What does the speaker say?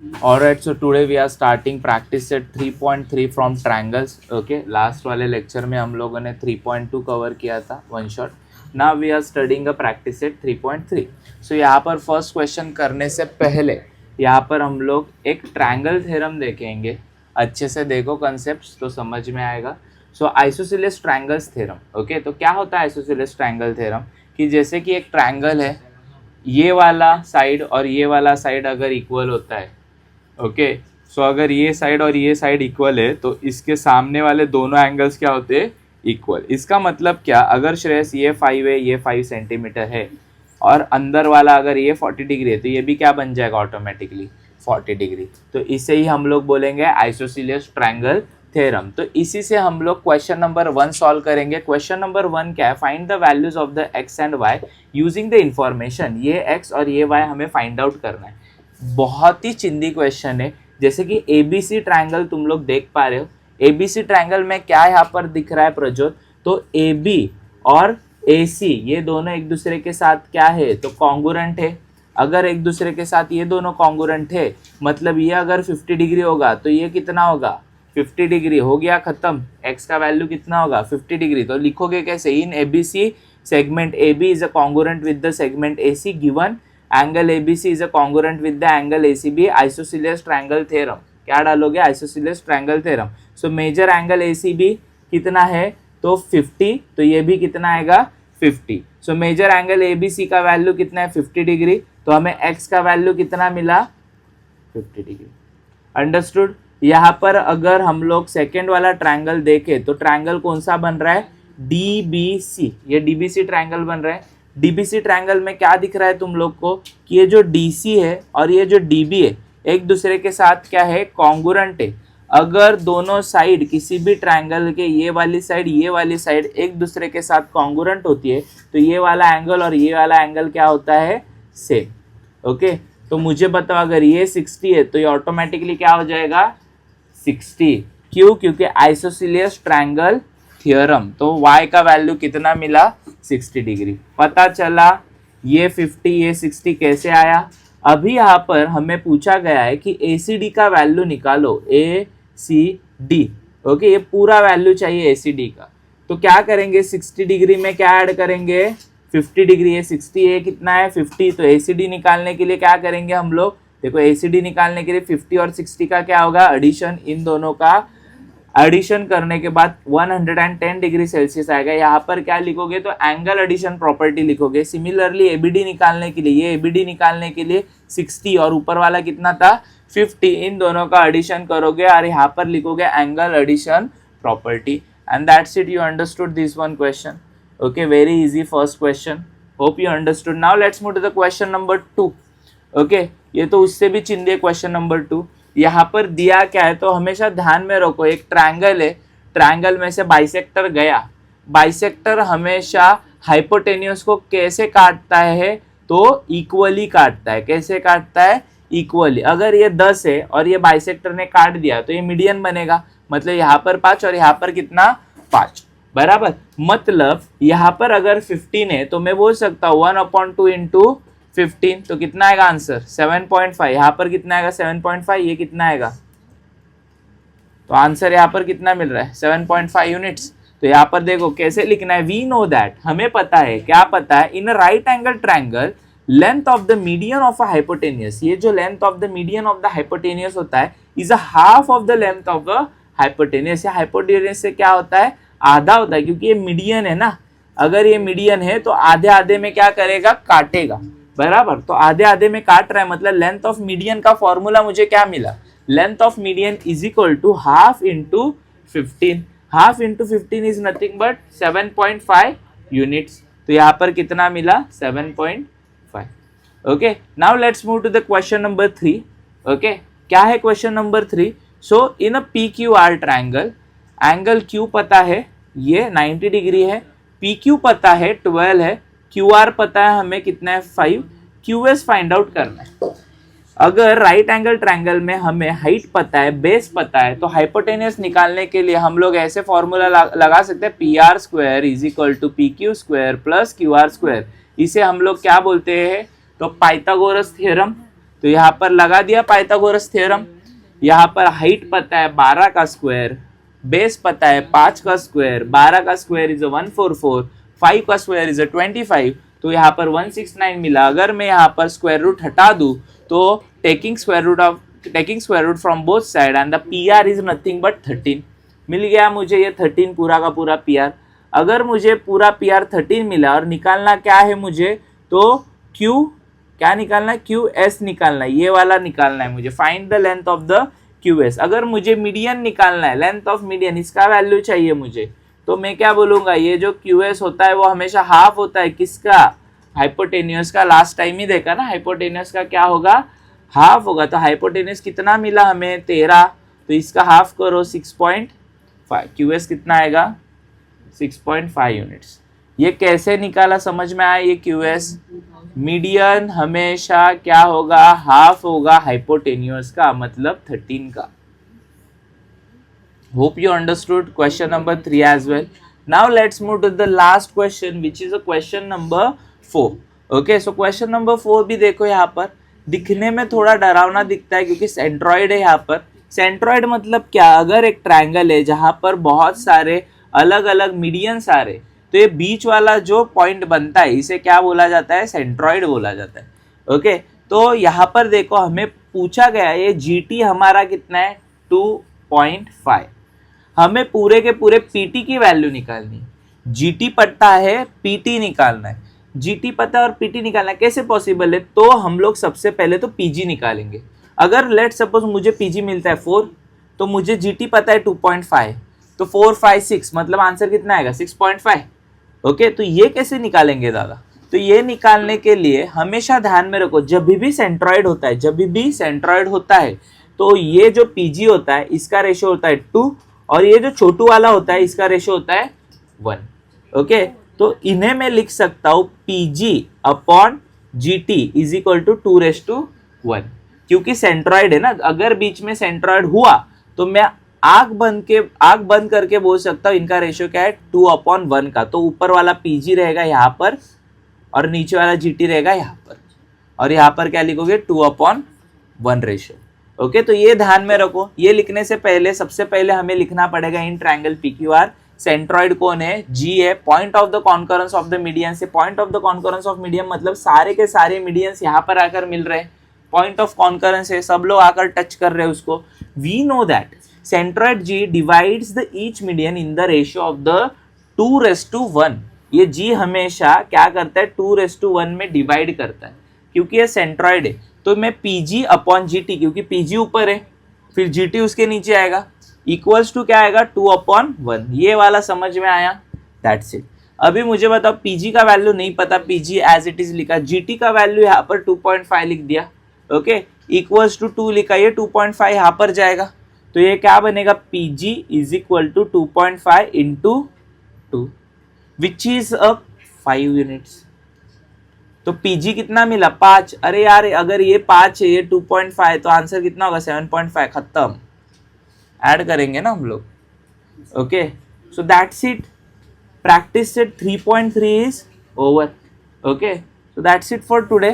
Alright, so today we are starting practice set 3.3 from triangles. Okay, last वाले lecture में हम लोगों ने 3.2 कवर किया था one shot. Now we are studying a practice set 3.3. So यहाँ पर फर्स्ट क्वेश्चन करने से पहले यहाँ पर हम लोग एक ट्रायंगल थ्योरम देखेंगे. अच्छे से देखो कंसेप्ट तो समझ में आएगा. सो आइसोसेलेस ट्रायंगल्स थ्योरम. ओके, तो क्या होता है आइसोसेलेस ट्रायंगल थ्योरम? कि जैसे कि एक ट्रायंगल है, ये वाला साइड और ये वाला साइड अगर इक्वल होता है, ओके, सो अगर ये साइड और ये साइड इक्वल है तो इसके सामने वाले दोनों एंगल्स क्या होते हैं? इक्वल. इसका मतलब क्या? अगर श्रेयस ये 5 है, ये 5 सेंटीमीटर है और अंदर वाला अगर ये 40 डिग्री है तो ये भी क्या बन जाएगा? Automatically 40 degree. तो इसे ही हम लोग बोलेंगे आइसोसेलेस ट्रायंगल थ्योरम. तो इसी से हम लोग क्वेश्चन नंबर 1 सॉल्व करेंगे. क्वेश्चन नंबर 1 क्या है? Find the values of the x and y using the information. ये एक्स और ये वाई हमें फाइंड आउट करना है. बहुत ही चिंदी क्वेश्चन है. जैसे कि एबीसी ट्रायंगल तुम लोग देख पा रहे हो. एबीसी ट्रायंगल में क्या यहाँ पर दिख रहा है प्रज्योत? तो एबी और एसी ये दोनों एक दूसरे के साथ क्या है? तो कॉन्ग्रुएंट है. अगर एक दूसरे के साथ ये दोनों कॉन्ग्रुएंट है मतलब ये अगर 50 डिग्री होगा तो ये कितना होगा? 50 डिग्री. हो गया खत्म. एक्स का वैल्यू कितना होगा? 50 डिग्री. तो लिखोगे कैसे? इन ABC segment AB is a congruent with the segment AC given angle ABC is a congruent with the angle ACB. Isosceles triangle theorem. क्या डालोगे? Isosceles triangle theorem. So measure angle ACB कितना है? तो 50. तो ये भी कितना आएगा? 50. सो मेजर एंगल ABC का वैल्यू कितना है? 50 डिग्री. तो हमें X का वैल्यू कितना मिला? 50 डिग्री. अंडरस्टूड. यहाँ पर अगर हम लोग सेकेंड वाला ट्रायंगल देखें तो ट्रायंगल कौन सा बन रहा है? डीबीसी. ये डीबीसी ट्रायंगल बन रहा है. डीबीसी ट्रायंगल में क्या दिख रहा है तुम लोग को? कि ये जो डीसी है और ये जो डीबी है एक दूसरे के साथ क्या है? कॉन्ग्रुएंट है. अगर दोनों साइड किसी भी ट्रायंगल के ये वाली साइड एक दूसरे के साथ कॉन्ग्रुएंट होती है तो ये वाला एंगल और ये वाला एंगल क्या होता है? सेम. ओके, तो मुझे बताओ अगर ये 60 है तो ये ऑटोमेटिकली क्या हो जाएगा? 60. क्यों? क्योंकि आइसोसेलेस ट्रायंगल थ्योरम. तो y का वैल्यू कितना मिला? 60 डिग्री. पता चला ये 50 ये 60 कैसे आया? अभी यहाँ पर हमें पूछा गया है कि ACD का वैल्यू निकालो. ACD. ओके, ये पूरा वैल्यू चाहिए ACD का. तो क्या करेंगे? 60 डिग्री में क्या ऐड करेंगे? 50 डिग्री. ये 60 है, कितना है? 50. तो ACD निकालने के लिए क्या करेंगे हम लोग? देखो ACD निकालने के लिए 50 और 60 का क्या होगा? एडिशन. इन दोनों का एडिशन करने के बाद 110 डिग्री सेल्सियस आएगा. यहाँ पर क्या लिखोगे? तो एंगल एडिशन प्रॉपर्टी लिखोगे. सिमिलरली एबीडी निकालने के लिए, ये एबीडी निकालने के लिए 60 और ऊपर वाला कितना था? 50. इन दोनों का एडिशन करोगे और यहाँ पर लिखोगे angle addition property. And that's it. You understood this one question. Okay, very easy first question. Hope you understood. Now let's move to the question number 2. Okay, ये तो उससे भी चिंदे क्वेश्चन नंबर 2. यहाँ पर दिया क्या है? तो हमेशा ध्यान में रखो, एक ट्रायंगल है, ट्रायंगल में से बाइसेक्टर गया. बाइसेक्टर हमेशा हाइपोटेन्यूस को कैसे काटता है? तो इक्वली काटता है. कैसे काटता है? इक्वली. अगर ये 10 है और ये बाइसेक्टर ने काट दिया तो ये मीडियन बनेगा. मतलब यहाँ पर 5 और यहाँ पर कितना? 5. बराबर. मतलब यहाँ पर अगर 15 है तो मैं बोल सकता हूँ 1/2 इंटू 15. तो कितना आएगा आंसर? 7.5. यहाँ पर कितना आएगा? 7.5. ये कितना आएगा? तो आंसर यहाँ पर कितना मिल रहा है? 7.5 यूनिट्स. तो यहाँ पर देखो कैसे लिखना है. We know that. हमें पता है. क्या पता है? In a right angle triangle length of the median of a hypotenuse. ये जो length of the median of the hypotenuse होता है is a half of the length of the hypotenuse. Hypotenuse से क्या होता है? आधा होता है. क्योंकि ये मीडियन है ना. अगर ये मीडियन है तो आधे आधे में क्या करेगा? काटेगा. बराबर. तो आधे आधे में काट रहा है मतलब लेंथ ऑफ मीडियन का फॉर्मूला मुझे क्या मिला? Length of median is equal to half into 15. Half into 15 is nothing but 7.5 units. तो यहाँ पर कितना मिला? 7.5. Okay, now let's move to the question number 3. Okay, क्या है question number 3? So in a PQR triangle, angle Q पता है ये 90 डिग्री है, PQ पता है 12 है, QR पता है हमें कितना है? 5. QS फाइंड आउट करना है. अगर राइट एंगल ट्रायंगल में हमें हाइट पता है, बेस पता है, तो हाइपोटेन्यूस निकालने के लिए हम लोग ऐसे फॉर्मूला लगा सकते हैं. PR² is equal to PQ² plus QR². इसे हम लोग क्या बोलते हैं? तो पाइथागोरस थ्योरम. तो यहाँ पर लगा दिया पाइथागोरस थ्योरम। यहाँ पर हाइट पता है 12 का स्क्वायर, बेस पता है 5 का स्क्वायर, 12 का स्क्वायर इज 144, 5 का स्क्वायर इज 25, तो यहाँ पर 169 मिला। अगर मैं यहाँ पर स्क्वायर रूट हटा दूं तो taking square root from both side and the PR is nothing but 13। मिल गया मुझे ये 13 पूरा का पूरा PR। अगर मुझे पूरा PR 13 मिला और निकालना क्या है मुझे, तो Q क्या निकालना है, QS निकालना है, ये वाला निकालना है मुझे। Find the length of the QS। अगर मुझे मीडियन निकालना है, लेंथ ऑफ मीडियन, इसका वैल्यू चाहिए मुझे, तो मैं क्या बोलूंगा, ये जो QS होता है वो हमेशा हाफ होता है किसका, हाइपोटेन्यूस का। लास्ट टाइम ही देखा ना, हाइपोटेन्यूस का क्या होगा, हाफ होगा। तो हाइपोटेन्यूस कितना मिला हमें, 13, तो इसका हाफ करो 6.5, QS कितना आएगा 6.5 यूनिट्स। ये कैसे निकाला समझ में आया, ये QS मीडियन हमेशा क्या होगा, हाफ होगा हाइपोटेन्यूस का, मतलब 13 का। Hope you understood question number 3 as well. Now let's move to the last question, which is a question number 4. Okay, so question number 4 भी देखो, यहाँ पर दिखने में थोड़ा डरावना दिखता है क्योंकि सेंट्रॉइड है। यहाँ पर सेंट्रॉइड मतलब क्या, अगर एक ट्रायंगल है जहाँ पर बहुत सारे अलग अलग मीडियंस आ रहे, तो ये बीच वाला जो पॉइंट बनता है इसे क्या बोला जाता है, सेंट्रॉइड बोला जाता है। ओके, तो यहाँ पर देखो हमें पूछा गया है, ये GT हमारा कितना है 2.5। हमें पूरे के पूरे PT की वैल्यू निकालनी है। GT पता है, PT निकालना है। GT पता है और PT निकालना है, कैसे पॉसिबल है, तो हम लोग सबसे पहले तो PG निकालेंगे। अगर लेट सपोज मुझे PG मिलता है 4, तो मुझे GT पता है 2.5, तो 4, 5, 6, मतलब आंसर कितना आएगा 6.5। ओके, तो ये कैसे निकालेंगे दादा, तो ये निकालने के लिए हमेशा ध्यान में रखो, जब भी सेंट्रॉइड होता है, तो ये जो PG होता है इसका रेशियो होता है 2, और ये जो छोटू वाला होता है इसका रेशियो होता है 1। ओके, तो इन्हें मैं लिख सकता हूं PG upon GT is equal to 2:1, क्योंकि सेंट्रॉइड है ना। अगर बीच में सेंट्रॉइड हुआ तो मैं आग बंद करके बोल सकता हूँ इनका रेशियो क्या है 2/1 का। तो ऊपर वाला PG रहेगा यहाँ पर और नीचे वाला GT रहेगा यहाँ पर, और यहाँ पर क्या लिखोगे 2/1 रेशियो। ओके, तो ये ध्यान में रखो। ये लिखने से पहले सबसे पहले हमें लिखना पड़ेगा इन ट्रायंगल PQR सेंट्रॉइड कौन है, G है, point of the concurrence of the median से। Point of the concurrence of median मतलब सारे के सारे मीडियंस यहाँ पर आकर मिल रहे हैं, पॉइंट ऑफ कॉन्करेंस है, सब लोग आकर टच कर रहे हैं उसको। We know that centroid G divides the each median in the ratio of the 2:1। ये G हमेशा क्या करता है 2:1 में डिवाइड करता है, क्योंकि ये सेंट्रॉइड है। तो मैं PG अपॉन GT, क्योंकि PG ऊपर है फिर GT उसके नीचे आएगा, इक्वल्स टू क्या आएगा 2/1। ये वाला समझ में आया, दैट्स इट। अभी मुझे बताओ PG का वैल्यू नहीं पता, PG एज इट इज लिखा, GT का वैल्यू यहाँ पर 2.5 लिख दिया। ओके, इक्वल्स टू 2 लिखा, ये 2.5 यहाँ पर जाएगा, तो ये क्या बनेगा PG is equal to 2.5 into 2 which is 5 units. तो PG कितना मिला 5। अरे यार अगर ये 5 है, ये 2.5, तो आंसर कितना होगा 7.5। खत्म, ऐड करेंगे ना हम लोग। Okay, so that's it, practice set 3.3 is over. Okay, so that's it for today.